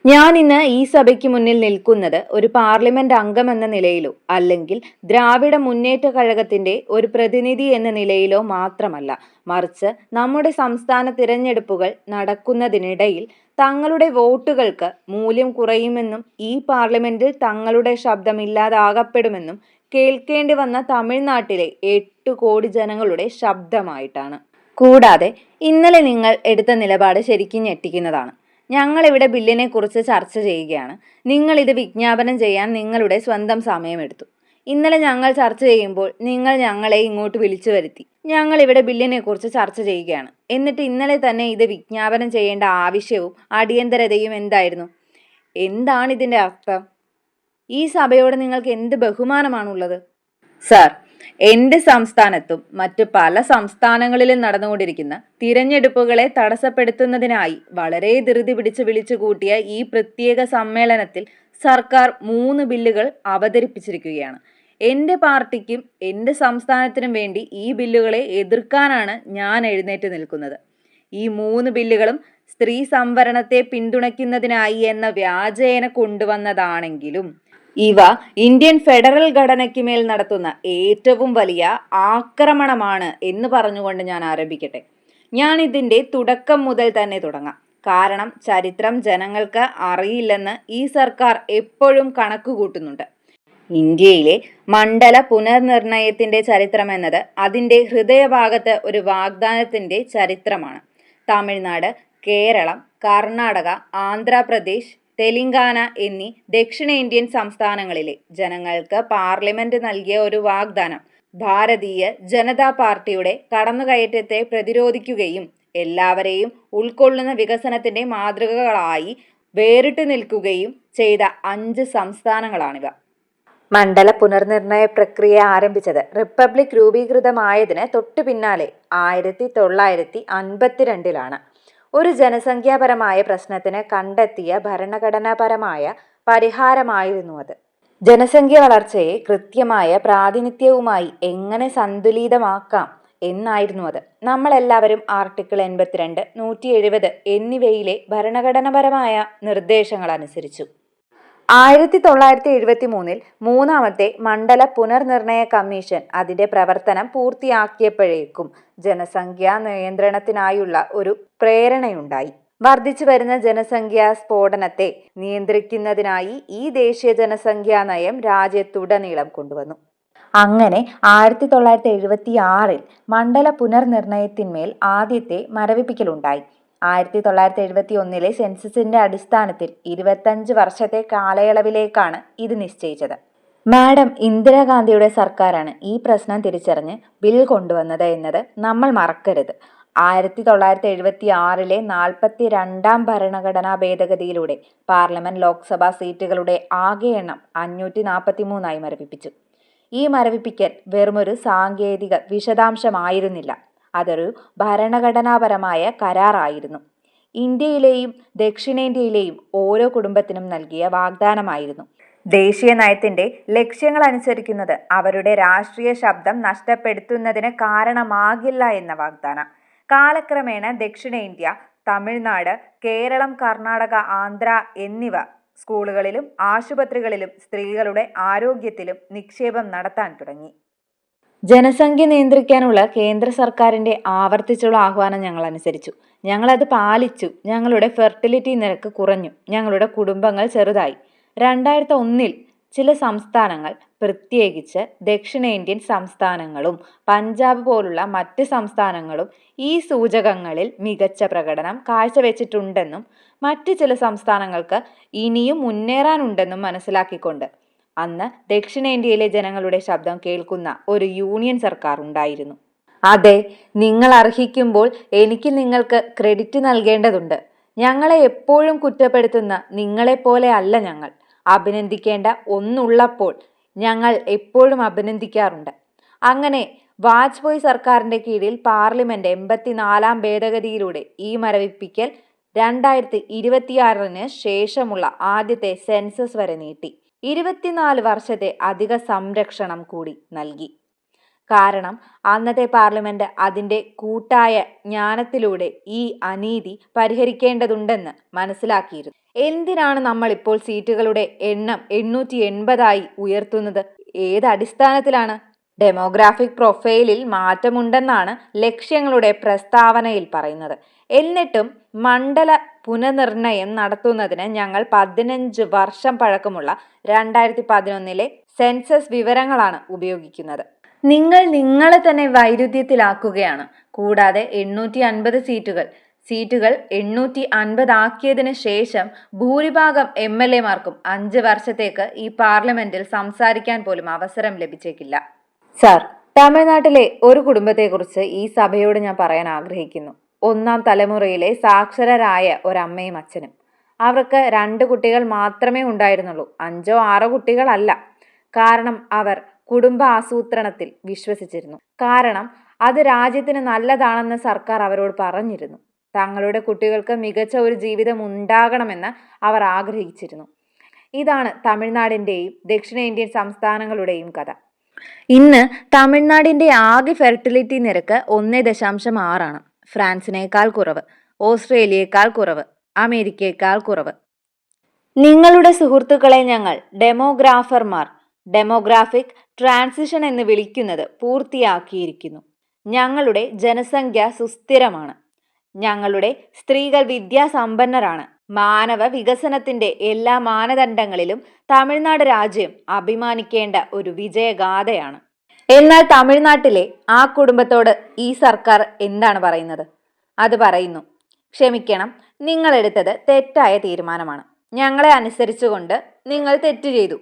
ഞാൻ ഇന്ന് ഈ സഭയ്ക്ക് മുന്നിൽ നിൽക്കുന്നത് ഒരു പാർലമെന്റ് അംഗം എന്ന നിലയിലോ അല്ലെങ്കിൽ ദ്രാവിഡ മുന്നേറ്റ കഴകത്തിന്റെ ഒരു പ്രതിനിധി എന്ന നിലയിലോ മാത്രമല്ല, മറിച്ച് നമ്മുടെ സംസ്ഥാന തിരഞ്ഞെടുപ്പുകൾ നടക്കുന്നതിനിടയിൽ തങ്ങളുടെ വോട്ടുകൾക്ക് മൂല്യം കുറയുമെന്നും ഈ പാർലമെന്റിൽ തങ്ങളുടെ ശബ്ദമില്ലാതാകപ്പെടുമെന്നും കേൾക്കേണ്ടി വന്ന തമിഴ്നാട്ടിലെ 8 കോടി ജനങ്ങളുടെ ശബ്ദമായിട്ടാണ്. കൂടാതെ ഇന്നലെ നിങ്ങൾ എടുത്ത നിലപാട് ശരിക്കും ഞെട്ടിക്കുന്നതാണ്. ഞങ്ങളിവിടെ ബില്ലിനെക്കുറിച്ച് ചർച്ച ചെയ്യുകയാണ്. നിങ്ങൾ ഇത് വിജ്ഞാപനം ചെയ്യാൻ നിങ്ങളുടെ സ്വന്തം സമയമെടുത്തു. ഇന്നലെ ഞങ്ങൾ ചർച്ച ചെയ്യുമ്പോൾ നിങ്ങൾ ഞങ്ങളെ ഇങ്ങോട്ട് വിളിച്ചു വരുത്തി. ഞങ്ങളിവിടെ ബില്ലിനെക്കുറിച്ച് ചർച്ച ചെയ്യുകയാണ്. എന്നിട്ട് ഇന്നലെ തന്നെ ഇത് വിജ്ഞാപനം ചെയ്യേണ്ട ആവശ്യവും അടിയന്തരതയും എന്തായിരുന്നു? എന്താണ് ഇതിന്റെ അർത്ഥം? ഈ സഭയോട് നിങ്ങൾക്ക് എന്ത് ബഹുമാനമാണുള്ളത്? സാർ, എന്റെ സംസ്ഥാനത്തും മറ്റു പല സംസ്ഥാനങ്ങളിലും നടന്നുകൊണ്ടിരിക്കുന്ന തിരഞ്ഞെടുപ്പുകളെ തടസ്സപ്പെടുത്തുന്നതിനായി വളരെ ധൃതി പിടിച്ച് വിളിച്ചുകൂട്ടിയ ഈ പ്രത്യേക സമ്മേളനത്തിൽ സർക്കാർ 3 ബില്ലുകൾ അവതരിപ്പിച്ചിരിക്കുകയാണ്. എന്റെ പാർട്ടിക്കും എന്റെ സംസ്ഥാനത്തിനും വേണ്ടി ഈ ബില്ലുകളെ എതിർക്കാനാണ് ഞാൻ എഴുന്നേറ്റ് നിൽക്കുന്നത്. ഈ 3 ബില്ലുകളും സ്ത്രീ സംവരണത്തെ പിന്തുണയ്ക്കുന്നതിനായി എന്ന വ്യാജേന കൊണ്ടുവന്നതാണെങ്കിലും ഇവ ഇന്ത്യൻ ഫെഡറൽ ഘടനയ്ക്ക് മേൽ നടത്തുന്ന ഏറ്റവും വലിയ ആക്രമണമാണ് എന്ന് പറഞ്ഞുകൊണ്ട് ഞാൻ ആരംഭിക്കട്ടെ. ഞാൻ ഇതിന്റെ തുടക്കം മുതൽ തന്നെ തുടങ്ങാം. കാരണം ചരിത്രം ജനങ്ങൾക്ക് അറിയില്ലെന്ന് ഈ സർക്കാർ എപ്പോഴും കണക്കുകൂട്ടുന്നുണ്ട്. ഇന്ത്യയിലെ മണ്ഡല പുനർനിർണയത്തിന്റെ ചരിത്രം എന്നത് അതിന്റെ ഹൃദയഭാഗത്ത് ഒരു വാഗ്ദാനത്തിന്റെ ചരിത്രമാണ്. തമിഴ്നാട്, കേരളം, കർണാടക, ആന്ധ്രാപ്രദേശ്, തെലങ്കാന എന്നീ ദക്ഷിണേന്ത്യൻ സംസ്ഥാനങ്ങളിലെ ജനങ്ങൾക്ക് പാർലമെന്റ് നൽകിയ ഒരു വാഗ്ദാനം ഭാരതീയ ജനതാ പാർട്ടിയുടെ കടന്നുകയറ്റത്തെ പ്രതിരോധിക്കുകയും എല്ലാവരെയും ഉൾക്കൊള്ളുന്ന വികസനത്തിന്റെ മാതൃകകളായി വേറിട്ടു നിൽക്കുകയും ചെയ്ത 5 സംസ്ഥാനങ്ങളാണിവ. മണ്ഡല പുനർനിർണയ പ്രക്രിയ ആരംഭിച്ചത് റിപ്പബ്ലിക് രൂപീകൃതമായതിന് തൊട്ടു പിന്നാലെ 1952-ലാണ്. ഒരു ജനസംഖ്യാപരമായ പ്രശ്നത്തിന് കണ്ടെത്തിയ ഭരണഘടനാപരമായ പരിഹാരമായിരുന്നു അത്. ജനസംഖ്യ വളർച്ചയെ കൃത്യമായ പ്രാതിനിധ്യവുമായി എങ്ങനെ സന്തുലിതമാക്കാം എന്നായിരുന്നു അത്. നമ്മളെല്ലാവരും ആർട്ടിക്കിൾ 82, 170 എന്നിവയിലെ ഭരണഘടനാപരമായ നിർദ്ദേശങ്ങൾ അനുസരിച്ചു. 1973-ൽ 3ാമത്തെ മണ്ഡല പുനർനിർണയ കമ്മീഷൻ അതിന്റെ പ്രവർത്തനം പൂർത്തിയാക്കിയപ്പോഴേക്കും ജനസംഖ്യാ നിയന്ത്രണത്തിനായുള്ള ഒരു പ്രേരണയുണ്ടായി. വർദ്ധിച്ചു വരുന്ന ജനസംഖ്യാ സ്ഫോടനത്തെ നിയന്ത്രിക്കുന്നതിനായി ഈ ദേശീയ ജനസംഖ്യാ നയം രാജ്യത്തുടനീളം കൊണ്ടുവന്നു. അങ്ങനെ 1976-ൽ മണ്ഡല പുനർനിർണയത്തിന്മേൽ ആദ്യത്തെ മരവിപ്പിക്കലുണ്ടായി. 1971-ലെ സെൻസസിന്റെ അടിസ്ഥാനത്തിൽ 25 വർഷത്തെ കാലയളവിലേക്കാണ് ഇത് നിശ്ചയിച്ചത്. മാഡം ഇന്ദിരാഗാന്ധിയുടെ സർക്കാരാണ് ഈ പ്രശ്നം തിരിച്ചറിഞ്ഞ് ബിൽ കൊണ്ടുവന്നത് എന്നത് നമ്മൾ മറക്കരുത്. 1976-ലെ 42ാം ഭരണഘടനാ ഭേദഗതിയിലൂടെ പാർലമെന്റ് ലോക്സഭാ സീറ്റുകളുടെ ആകെ എണ്ണം 543 മരവിപ്പിച്ചു. ഈ മരവിപ്പിക്കൽ വെറുമൊരു സാങ്കേതിക വിശദാംശമായിരുന്നില്ല, അതൊരു ഭരണഘടനാപരമായ കരാറായിരുന്നു. ഇന്ത്യയിലെയും ദക്ഷിണേന്ത്യയിലെയും ഓരോ കുടുംബത്തിനും നൽകിയ വാഗ്ദാനമായിരുന്നു. ദേശീയ നയത്തിന്റെ ലക്ഷ്യങ്ങൾ അനുസരിക്കുന്നത് അവരുടെ രാഷ്ട്രീയ ശബ്ദം നഷ്ടപ്പെടുത്തുന്നതിന് കാരണമാകില്ല എന്ന വാഗ്ദാനം. കാലക്രമേണ ദക്ഷിണേന്ത്യ, തമിഴ്നാട്, കേരളം, കർണാടക, ആന്ധ്ര എന്നിവ സ്കൂളുകളിലും ആശുപത്രികളിലും സ്ത്രീകളുടെ ആരോഗ്യത്തിലും നിക്ഷേപം നടത്താൻ തുടങ്ങി. ജനസംഖ്യ നിയന്ത്രിക്കാനുള്ള കേന്ദ്ര സർക്കാരിന്റെ ആവർത്തിച്ചുള്ള ആഹ്വാനം ഞങ്ങൾ അനുസരിച്ചു. ഞങ്ങളത് പാലിച്ചു. ഞങ്ങളുടെ ഫെർട്ടിലിറ്റി നിരക്ക് കുറഞ്ഞു. ഞങ്ങളുടെ കുടുംബങ്ങൾ ചെറുതായി. 2001-ൽ ചില സംസ്ഥാനങ്ങൾ, പ്രത്യേകിച്ച് ദക്ഷിണേന്ത്യൻ സംസ്ഥാനങ്ങളും പഞ്ചാബ് പോലുള്ള മറ്റ് സംസ്ഥാനങ്ങളും ഈ സൂചകങ്ങളിൽ മികച്ച പ്രകടനം കാഴ്ചവെച്ചിട്ടുണ്ടെന്നും മറ്റ് ചില സംസ്ഥാനങ്ങൾക്ക് ഇനിയും മുന്നേറാനുണ്ടെന്നും മനസ്സിലാക്കിക്കൊണ്ട് അന്ന് ദക്ഷിണേന്ത്യയിലെ ജനങ്ങളുടെ ശബ്ദം കേൾക്കുന്ന ഒരു യൂണിയൻ സർക്കാർ ഉണ്ടായിരുന്നു. അതെ, നിങ്ങൾ അർഹിക്കുമ്പോൾ എനിക്ക് നിങ്ങൾക്ക് ക്രെഡിറ്റ് നൽകേണ്ടതുണ്ട്. ഞങ്ങളെ എപ്പോഴും കുറ്റപ്പെടുത്തുന്ന നിങ്ങളെപ്പോലെ അല്ല ഞങ്ങൾ. അഭിനന്ദിക്കേണ്ട ഒന്നുള്ളപ്പോൾ ഞങ്ങൾ എപ്പോഴും അഭിനന്ദിക്കാറുണ്ട്. അങ്ങനെ വാജ്പേയി സർക്കാരിന്റെ കീഴിൽ പാർലമെന്റ് 84ാം ഭേദഗതിയിലൂടെ ഈ മരവിപ്പിക്കൽ 2026-ന് ശേഷമുള്ള ആദ്യത്തെ സെൻസസ് വരെ നീട്ടി. 24 വർഷത്തെ അധിക സംരക്ഷണം കൂടി നൽകി. കാരണം അന്നത്തെ പാർലമെന്റ് അതിന്റെ കൂട്ടായ ജ്ഞാനത്തിലൂടെ ഈ അനീതി പരിഹരിക്കേണ്ടതുണ്ടെന്ന് മനസ്സിലാക്കിയിരുന്നു. എന്തിനാണ് നമ്മൾ ഇപ്പോൾ സീറ്റുകളുടെ എണ്ണം 880 ഉയർത്തുന്നത്? ഏത് അടിസ്ഥാനത്തിലാണ്? ഡെമോഗ്രാഫിക് പ്രൊഫൈലിൽ മാറ്റമുണ്ടെന്നാണ് ലക്ഷ്യങ്ങളുടെ പ്രസ്താവനയിൽ പറയുന്നത്. എന്നിട്ടും മണ്ഡല പുനർനിർണയം നടത്തുന്നതിന് ഞങ്ങൾ 15 വർഷം പഴക്കമുള്ള 2011 സെൻസസ് വിവരങ്ങളാണ് ഉപയോഗിക്കുന്നത്. നിങ്ങൾ നിങ്ങളെ തന്നെ വൈരുദ്ധ്യത്തിലാക്കുകയാണ്. കൂടാതെ 850 സീറ്റുകൾ 850 ആക്കിയതിനു ശേഷം ഭൂരിഭാഗം MLA-മാർക്കും 5 വർഷത്തേക്ക് ഈ പാർലമെന്റിൽ സംസാരിക്കാൻ പോലും അവസരം ലഭിച്ചേക്കില്ല. സർ, തമിഴ്നാട്ടിലെ ഒരു കുടുംബത്തെക്കുറിച്ച് ഈ സഭയോട് ഞാൻ പറയാൻ ആഗ്രഹിക്കുന്നു. 1ാം തലമുറയിലെ സാക്ഷരരായ ഒരമ്മയും അച്ഛനും. അവർക്ക് 2 കുട്ടികൾ മാത്രമേ ഉണ്ടായിരുന്നുള്ളൂ, 5 or 6 കുട്ടികളല്ല. കാരണം അവർ കുടുംബ ആസൂത്രണത്തിൽ വിശ്വസിച്ചിരുന്നു. കാരണം അത് രാജ്യത്തിന് നല്ലതാണെന്ന് സർക്കാർ അവരോട് പറഞ്ഞിരുന്നു. തങ്ങളുടെ കുട്ടികൾക്ക് മികച്ച ഒരു ജീവിതം ഉണ്ടാകണമെന്ന് അവർ ആഗ്രഹിച്ചിരുന്നു. ഇതാണ് തമിഴ്നാടിൻ്റെയും ദക്ഷിണേന്ത്യൻ സംസ്ഥാനങ്ങളുടെയും കഥ. ഇന്ന് തമിഴ്നാടിൻ്റെ ആകെ ഫെർട്ടിലിറ്റി നിരക്ക് 1.6 ഫ്രാൻസിനേക്കാൾ കുറവ്, ഓസ്ട്രേലിയയേക്കാൾ കുറവ്, അമേരിക്കയേക്കാൾ കുറവ്. നിങ്ങളുടെ സുഹൃത്തുക്കളെ ഞങ്ങൾ ഡെമോഗ്രാഫർമാർ, ഡെമോഗ്രാഫിക് ട്രാൻസിഷൻ എന്ന് വിളിക്കുന്നത് പൂർത്തിയാക്കിയിരിക്കുന്നു. ഞങ്ങളുടെ ജനസംഖ്യ സുസ്ഥിരമാണ്. ഞങ്ങളുടെ സ്ത്രീകൾ വിദ്യാസമ്പന്നരാണ്. മാനവ വികസനത്തിന്റെ എല്ലാ മാനദണ്ഡങ്ങളിലും തമിഴ്നാട് രാജ്യം അഭിമാനിക്കേണ്ട ഒരു വിജയഗാഥയാണ്. എന്നാൽ തമിഴ്നാട്ടിലെ ആ കുടുംബത്തോട് ഈ സർക്കാർ എന്താണ് പറയുന്നത്? അത് പറയുന്നു, ക്ഷമിക്കണം, നിങ്ങൾ എടുത്തത് തെറ്റായ തീരുമാനമാണ്. ഞങ്ങളെ അനുസരിച്ചുകൊണ്ട് നിങ്ങൾ തെറ്റ് ചെയ്തു.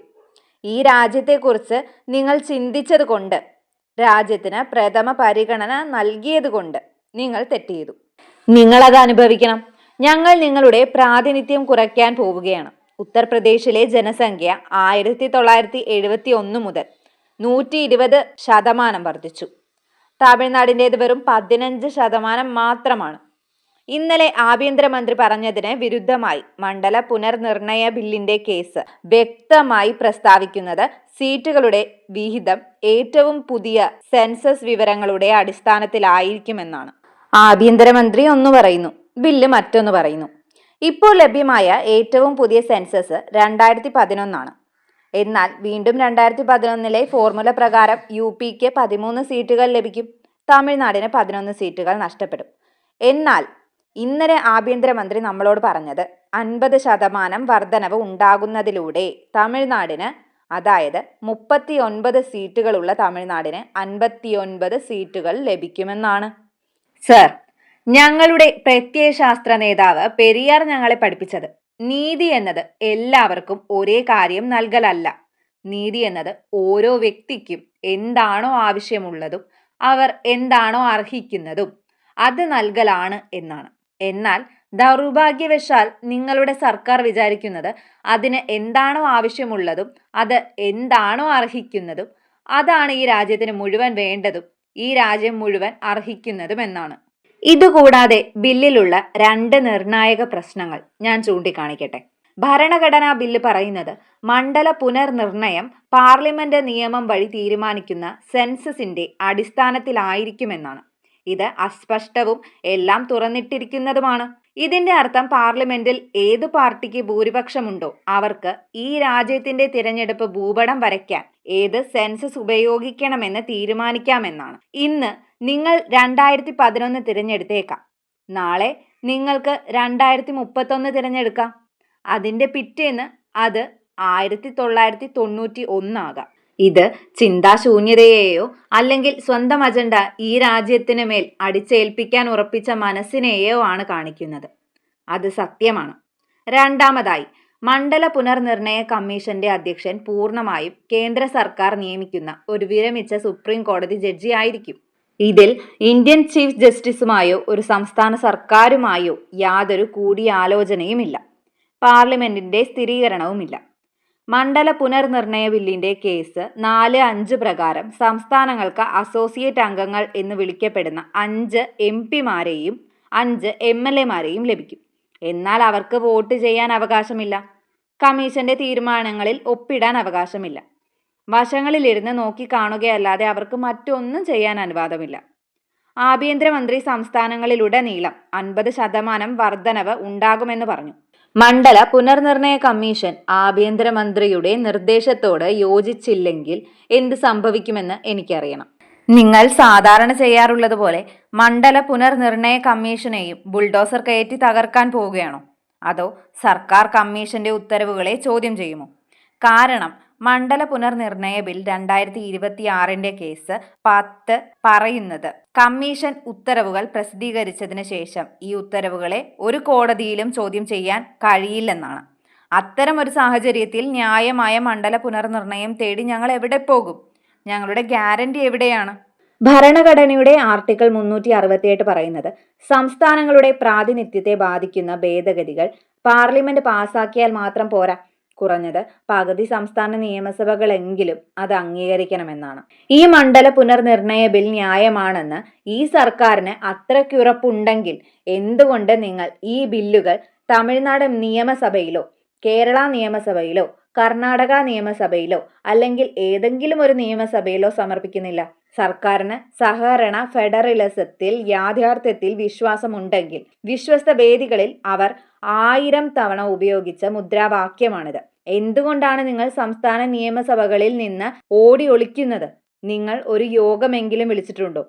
ഈ രാജ്യത്തെക്കുറിച്ച് നിങ്ങൾ ചിന്തിച്ചത് കൊണ്ട്, രാജ്യത്തിന് പ്രഥമ പരിഗണന നൽകിയത് കൊണ്ട് നിങ്ങൾ തെറ്റ് ചെയ്തു. നിങ്ങളത് അനുഭവിക്കണം. ഞങ്ങൾ നിങ്ങളുടെ പ്രാതിനിധ്യം കുറയ്ക്കാൻ പോവുകയാണ്. ഉത്തർപ്രദേശിലെ ജനസംഖ്യ 1971 മുതൽ 120% വർദ്ധിച്ചു. തമിഴ്നാടിൻ്റേത് വെറും 15% മാത്രമാണ്. ഇന്നലെ ആഭ്യന്തരമന്ത്രി പറഞ്ഞതിന് വിരുദ്ധമായി മണ്ഡല പുനർനിർണയ ബില്ലിന്റെ കേസ് വ്യക്തമായി പ്രസ്താവിക്കുന്നത് സീറ്റുകളുടെ വിഹിതം ഏറ്റവും പുതിയ സെൻസസ് വിവരങ്ങളുടെ അടിസ്ഥാനത്തിലായിരിക്കുമെന്നാണ്. ആഭ്യന്തരമന്ത്രി ഒന്ന് പറയുന്നു, ബില്ല് മറ്റൊന്ന് പറയുന്നു. ഇപ്പോൾ ലഭ്യമായ ഏറ്റവും പുതിയ സെൻസസ് 2011 എന്നാൽ വീണ്ടും 2011 ഫോർമുല പ്രകാരം UPക്ക് 13 സീറ്റുകൾ ലഭിക്കും, തമിഴ്നാടിന് 11 സീറ്റുകൾ നഷ്ടപ്പെടും. എന്നാൽ ഇന്നലെ ആഭ്യന്തരമന്ത്രി നമ്മളോട് പറഞ്ഞത് 50% വർധനവ് ഉണ്ടാകുന്നതിലൂടെ തമിഴ്നാടിന്, അതായത് 39 സീറ്റുകളുള്ള തമിഴ്നാടിന് 59 സീറ്റുകൾ ലഭിക്കുമെന്നാണ്. സർ, ഞങ്ങളുടെ പ്രത്യയശാസ്ത്ര നേതാവ് പെരിയാർ ഞങ്ങളെ പഠിപ്പിച്ചത് നീതി എന്നത് എല്ലാവർക്കും ഒരേ കാര്യം നൽകലല്ല. നീതി എന്നത് ഓരോ വ്യക്തിക്കും എന്താണോ ആവശ്യമുള്ളതും അവർ എന്താണോ അർഹിക്കുന്നതും അത് നൽകലാണ് എന്നാണ്. എന്നാൽ ദൗർഭാഗ്യവശാൽ നിങ്ങളുടെ സർക്കാർ വിചാരിക്കുന്നത് അതിന് എന്താണോ ആവശ്യമുള്ളതും അത് എന്താണോ അർഹിക്കുന്നതും അതാണ് ഈ രാജ്യത്തിന് മുഴുവൻ വേണ്ടതും ഈ രാജ്യം മുഴുവൻ അർഹിക്കുന്നതും എന്നാണ്. ഇതുകൂടാതെ ബില്ലിലുള്ള 2 നിർണായക പ്രശ്നങ്ങൾ ഞാൻ ചൂണ്ടിക്കാണിക്കട്ടെ. ഭരണഘടനാ ബില്ല് പറയുന്നത് മണ്ഡല പുനർനിർണയം പാർലമെന്റ് നിയമം വഴി തീരുമാനിക്കുന്ന സെൻസസിന്റെ അടിസ്ഥാനത്തിലായിരിക്കുമെന്നാണ്. ഇത് അസ്പഷ്ടവും എല്ലാം തുറന്നിട്ടിരിക്കുന്നതുമാണ്. ഇതിന്റെ അർത്ഥം പാർലമെന്റിൽ ഏതു പാർട്ടിക്ക് ഭൂരിപക്ഷമുണ്ടോ അവർക്ക് ഈ രാജ്യത്തിന്റെ തിരഞ്ഞെടുപ്പ് ഭൂപടം വരയ്ക്കാൻ ഏത് സെൻസസ് ഉപയോഗിക്കണമെന്ന് തീരുമാനിക്കാമെന്നാണ്. ഇന്ന് നിങ്ങൾ 2011 തിരഞ്ഞെടുത്തേക്കാം, നാളെ നിങ്ങൾക്ക് 2031 തിരഞ്ഞെടുക്കാം, അതിന്റെ പിറ്റേന്ന് അത് 1991 ആകാം. ഇത് ചിന്താശൂന്യതയെയോ അല്ലെങ്കിൽ സ്വന്തം അജണ്ട ഈ രാജ്യത്തിന് മേൽ അടിച്ചേൽപ്പിക്കാൻ ഉറപ്പിച്ച മനസ്സിനെയോ ആണ് കാണിക്കുന്നത്. അത് സത്യമാണ്. രണ്ടാമതായി, മണ്ഡല പുനർനിർണയ കമ്മീഷന്റെ അധ്യക്ഷൻ പൂർണ്ണമായും കേന്ദ്ര സർക്കാർ നിയമിക്കുന്ന ഒരു വിരമിച്ച സുപ്രീം കോടതി ജഡ്ജി ആയിരിക്കും. ഇതിൽ ഇന്ത്യൻ ചീഫ് ജസ്റ്റിസുമായോ ഒരു സംസ്ഥാന സർക്കാരുമായോ യാതൊരു കൂടിയാലോചനയുമില്ല, പാർലമെന്റിന്റെ സ്ഥിരീകരണവുമില്ല. മണ്ഡല പുനർനിർണയ ബില്ലിന്റെ കേസ് 4(5) പ്രകാരം സംസ്ഥാനങ്ങൾക്ക് അസോസിയേറ്റ് അംഗങ്ങൾ എന്ന് വിളിക്കപ്പെടുന്ന 5 MP-മാരെയും 5 MLA-മാരെയും ലഭിക്കും. എന്നാൽ അവർക്ക് വോട്ട് ചെയ്യാൻ അവകാശമില്ല, കമ്മീഷന്റെ തീരുമാനങ്ങളിൽ ഒപ്പിടാൻ അവകാശമില്ല, വശങ്ങളിലിരുന്ന് നോക്കിക്കാണുകയല്ലാതെ അവർക്ക് മറ്റൊന്നും ചെയ്യാൻ അനുവാദമില്ല. ആഭ്യന്തരമന്ത്രി സംസ്ഥാനങ്ങളിലുടനീളം 50% വർധനവ് ഉണ്ടാകുമെന്ന് പറഞ്ഞു. മണ്ഡല പുനർനിർണയ കമ്മീഷൻ ആഭ്യന്തരമന്ത്രിയുടെ നിർദ്ദേശത്തോട് യോജിച്ചില്ലെങ്കിൽ എന്ത് സംഭവിക്കുമെന്ന് എനിക്കറിയണം. നിങ്ങൾ സാധാരണ ചെയ്യാറുള്ളതുപോലെ മണ്ഡല പുനർനിർണയ കമ്മീഷനെയും ബുൾഡോസർ കയറ്റി തകർക്കാൻ പോവുകയാണോ? അതോ സർക്കാർ കമ്മീഷന്റെ ഉത്തരവുകളെ ചോദ്യം ചെയ്യുമോ? കാരണം മണ്ഡല പുനർനിർണയ ബിൽ 2026 കേസ് 10 പറയുന്നത് കമ്മീഷൻ ഉത്തരവുകൾ പ്രസിദ്ധീകരിച്ചതിന് ശേഷം ഈ ഉത്തരവുകളെ ഒരു കോടതിയിലും ചോദ്യം ചെയ്യാൻ കഴിയില്ലെന്നാണ്. അത്തരം ഒരു സാഹചര്യത്തിൽ ന്യായമായ മണ്ഡല പുനർനിർണയം തേടി ഞങ്ങൾ എവിടെ പോകും? ഞങ്ങളുടെ ഗ്യാരണ്ടി എവിടെയാണ്? ഭരണഘടനയുടെ ആർട്ടിക്കിൾ 368 പറയുന്നത് സംസ്ഥാനങ്ങളുടെ പ്രാതിനിധ്യത്തെ ബാധിക്കുന്ന ഭേദഗതികൾ പാർലമെന്റ് പാസാക്കിയാൽ മാത്രം പോരാ, കുറഞ്ഞത് പകുതി സംസ്ഥാന നിയമസഭകളെങ്കിലും അത് അംഗീകരിക്കണമെന്നാണ്. ഈ മണ്ഡല പുനർനിർണയ ബിൽ ന്യായമാണെന്ന് ഈ സർക്കാരിന് അത്രയ്ക്കുറപ്പുണ്ടെങ്കിൽ എന്തുകൊണ്ട് നിങ്ങൾ ഈ ബില്ലുകൾ തമിഴ്നാട് നിയമസഭയിലോ കേരള നിയമസഭയിലോ കർണാടക നിയമസഭയിലോ അല്ലെങ്കിൽ ഏതെങ്കിലും ഒരു നിയമസഭയിലോ സമർപ്പിക്കുന്നില്ല? സർക്കാരിന് സഹകരണ ഫെഡറലിസത്തിൽ യാഥാർത്ഥ്യത്തിൽ വിശ്വാസമുണ്ടെങ്കിൽ വിശ്വസ്ത വേദികളിൽ അവർ 1000 തവണ ഉപയോഗിച്ച മുദ്രാവാക്യമാണിത്. എന്തുകൊണ്ടാണ് നിങ്ങൾ സംസ്ഥാന നിയമസഭകളിൽ നിന്ന് ഓടി ഒളിക്കുന്നത്? നിങ്ങൾ ഒരു യോഗമെങ്കിലും വിളിച്ചിട്ടുണ്ടോ?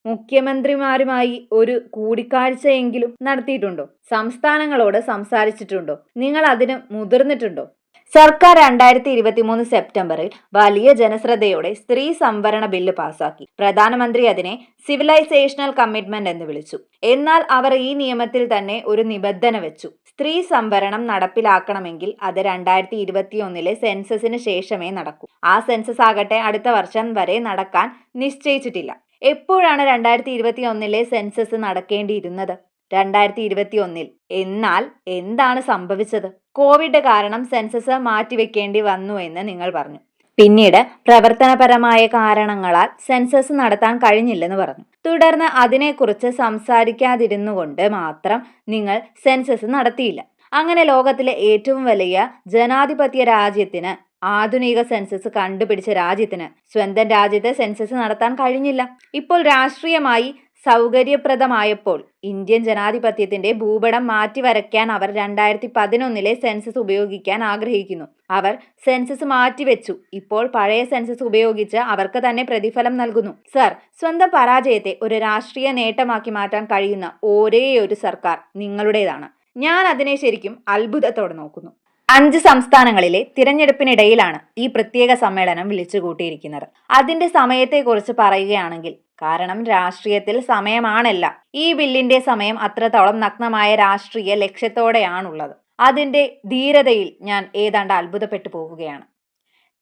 മുഖ്യമന്ത്രിമാരുമായി ഒരു കൂടിക്കാഴ്ചയെങ്കിലും നടത്തിയിട്ടുണ്ടോ? സംസ്ഥാനങ്ങളോട് സംസാരിച്ചിട്ടുണ്ടോ? നിങ്ങൾ അതിന് മുതിർന്നിട്ടുണ്ടോ? സർക്കാർ 2023 സെപ്റ്റംബറിൽ വലിയ ജനശ്രദ്ധയോടെ സ്ത്രീ സംവരണ ബില്ല് പാസാക്കി. പ്രധാനമന്ത്രി അതിനെ സിവിലൈസേഷണൽ കമ്മിറ്റ്മെന്റ് എന്ന് വിളിച്ചു. എന്നാൽ അവർ ഈ നിയമത്തിൽ തന്നെ ഒരു നിബന്ധന വെച്ചു. സ്ത്രീ സംവരണം നടപ്പിലാക്കണമെങ്കിൽ അത് 2021 സെൻസസിന് ശേഷമേ നടക്കൂ. ആ സെൻസസ് ആകട്ടെ അടുത്ത വർഷം വരെ നടക്കാൻ നിശ്ചയിച്ചിട്ടില്ല. എപ്പോഴാണ് 2021 സെൻസസ് നടക്കേണ്ടിയിരുന്നത്? 2021. എന്നാൽ എന്താണ് സംഭവിച്ചത്? കോവിഡ് കാരണം സെൻസസ് മാറ്റിവെക്കേണ്ടി വന്നു എന്ന് നിങ്ങൾ പറഞ്ഞു. പിന്നീട് പ്രവർത്തനപരമായ കാരണങ്ങളാൽ സെൻസസ് നടത്താൻ കഴിഞ്ഞില്ലെന്ന് പറഞ്ഞു. തുടർന്ന് അതിനെക്കുറിച്ച് സംസാരിക്കാതിരുന്നുകൊണ്ട് മാത്രം നിങ്ങൾ സെൻസസ് നടത്തിയില്ല. അങ്ങനെ ലോകത്തിലെ ഏറ്റവും വലിയ ജനാധിപത്യ രാജ്യത്തിന്, ആധുനിക സെൻസസ് കണ്ടുപിടിച്ച രാജ്യത്തിന് സ്വന്തം രാജ്യത്തെ സെൻസസ് നടത്താൻ കഴിഞ്ഞില്ല. ഇപ്പോൾ രാഷ്ട്രീയമായി സൗകര്യപ്രദമായപ്പോൾ ഇന്ത്യൻ ജനാധിപത്യത്തിന്റെ ഭൂപടം മാറ്റിവരയ്ക്കാൻ അവർ 2011 സെൻസസ് ഉപയോഗിക്കാൻ ആഗ്രഹിക്കുന്നു. അവർ സെൻസസ് മാറ്റിവെച്ചു. ഇപ്പോൾ പഴയ സെൻസസ് ഉപയോഗിച്ച് അവർക്ക് തന്നെ പ്രതിഫലം നൽകുന്നു. സർ, സ്വന്തം പരാജയത്തെ ഒരു രാഷ്ട്രീയ നേട്ടമാക്കി മാറ്റാൻ കഴിയുന്ന ഒരേയൊരു സർക്കാർ നിങ്ങളുടേതാണ്. ഞാൻ അതിനെ ശരിക്കും അത്ഭുതത്തോടെ നോക്കുന്നു. 5 സംസ്ഥാനങ്ങളിലെ തിരഞ്ഞെടുപ്പിനിടയിലാണ് ഈ പ്രത്യേക സമ്മേളനം വിളിച്ചുകൂട്ടിയിരിക്കുന്നത്. അതിന്റെ സമയത്തെക്കുറിച്ച് പറയുകയാണെങ്കിൽ, കാരണം രാഷ്ട്രീയത്തിൽ സമയമാണല്ല. ഈ ബില്ലിന്റെ സമയം അത്രത്തോളം നഗ്നമായ രാഷ്ട്രീയ ലക്ഷ്യത്തോടെയാണുള്ളത്. അതിന്റെ ധീരതയിൽ ഞാൻ ഏതാണ്ട് അത്ഭുതപ്പെട്ടു പോവുകയാണ്.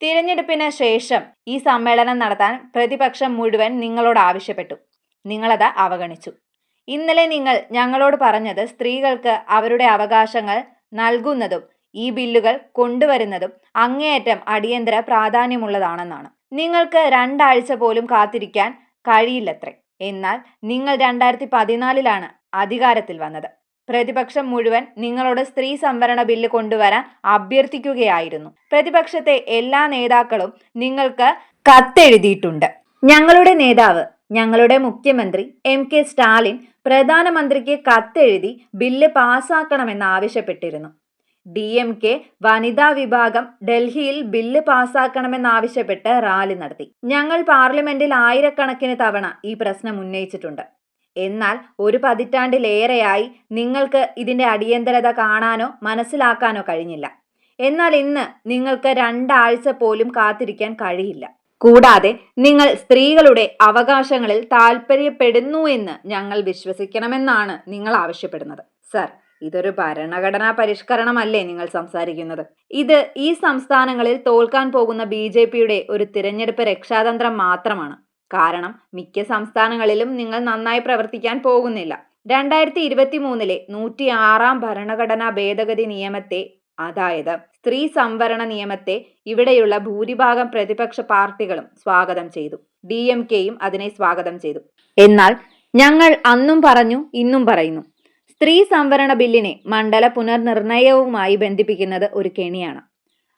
തിരഞ്ഞെടുപ്പിന് ശേഷം ഈ സമ്മേളനം നടത്താൻ പ്രതിപക്ഷം മുഴുവൻ നിങ്ങളോട് ആവശ്യപ്പെട്ടു. നിങ്ങളത് അവഗണിച്ചു. ഇന്നലെ നിങ്ങൾ ഞങ്ങളോട് പറഞ്ഞത് സ്ത്രീകൾക്ക് അവരുടെ അവകാശങ്ങൾ നൽകുന്നതും ഈ ബില്ലുകൾ കൊണ്ടുവരുന്നതും അങ്ങേയറ്റം അടിയന്തര പ്രാധാന്യമുള്ളതാണെന്നാണ്. നിങ്ങൾക്ക് 2 ആഴ്ച പോലും കാത്തിരിക്കാൻ കഴിയില്ലത്രേ. എന്നാൽ നിങ്ങൾ 2014 അധികാരത്തിൽ വന്നത്. പ്രതിപക്ഷം മുഴുവൻ നിങ്ങളോട് സ്ത്രീ സംവരണ ബില്ല് കൊണ്ടുവരാൻ അഭ്യർത്ഥിക്കുകയായിരുന്നു. പ്രതിപക്ഷത്തെ എല്ലാ നേതാക്കളും നിങ്ങൾക്ക് കത്തെഴുതിയിട്ടുണ്ട്. ഞങ്ങളുടെ നേതാവ്, ഞങ്ങളുടെ മുഖ്യമന്ത്രി MK സ്റ്റാലിൻ പ്രധാനമന്ത്രിക്ക് കത്തെഴുതി ബില്ല് പാസ്സാക്കണമെന്ന് ആവശ്യപ്പെട്ടിരുന്നു. DMK വനിതാ വിഭാഗം ഡൽഹിയിൽ ബില്ല് പാസ്സാക്കണമെന്നാവശ്യപ്പെട്ട് റാലി നടത്തി. ഞങ്ങൾ പാർലമെന്റിൽ ആയിരക്കണക്കിന് തവണ ഈ പ്രശ്നം ഉന്നയിച്ചിട്ടുണ്ട്. എന്നാൽ ഒരു പതിറ്റാണ്ടിലേറെയായി നിങ്ങൾക്ക് ഇതിന്റെ അടിയന്തരത കാണാനോ മനസ്സിലാക്കാനോ കഴിഞ്ഞില്ല. എന്നാൽ ഇന്ന് നിങ്ങൾക്ക് 2 ആഴ്ച പോലും കാത്തിരിക്കാൻ കഴിയില്ല. കൂടാതെ നിങ്ങൾ സ്ത്രീകളുടെ അവകാശങ്ങളിൽ താൽപര്യപ്പെടുന്നു എന്ന് ഞങ്ങൾ വിശ്വസിക്കണമെന്നാണ് നിങ്ങൾ ആവശ്യപ്പെടുന്നത്. സർ, ഇതൊരു ഭരണഘടനാ പരിഷ്കരണമല്ലേ നിങ്ങൾ സംസാരിക്കുന്നത്? ഇത് ഈ സംസ്ഥാനങ്ങളിൽ തോൽക്കാൻ പോകുന്ന BJPയുടെ ഒരു തിരഞ്ഞെടുപ്പ് രക്ഷാതന്ത്രം മാത്രമാണ്. കാരണം മിക്ക സംസ്ഥാനങ്ങളിലും നിങ്ങൾ നന്നായി പ്രവർത്തിക്കാൻ പോകുന്നില്ല. 2023 106 ഭരണഘടനാ ഭേദഗതി നിയമത്തെ, അതായത് സ്ത്രീ സംവരണ നിയമത്തെ ഇവിടെയുള്ള ഭൂരിഭാഗം പ്രതിപക്ഷ പാർട്ടികളും സ്വാഗതം ചെയ്തു. DMKയും അതിനെ സ്വാഗതം ചെയ്തു. എന്നാൽ ഞങ്ങൾ അന്നും പറഞ്ഞു, ഇന്നും പറയുന്നു, സ്ത്രീ സംവരണ ബില്ലിനെ മണ്ഡല പുനർനിർണയവുമായി ബന്ധിപ്പിക്കുന്നത് ഒരു കെണിയാണ്.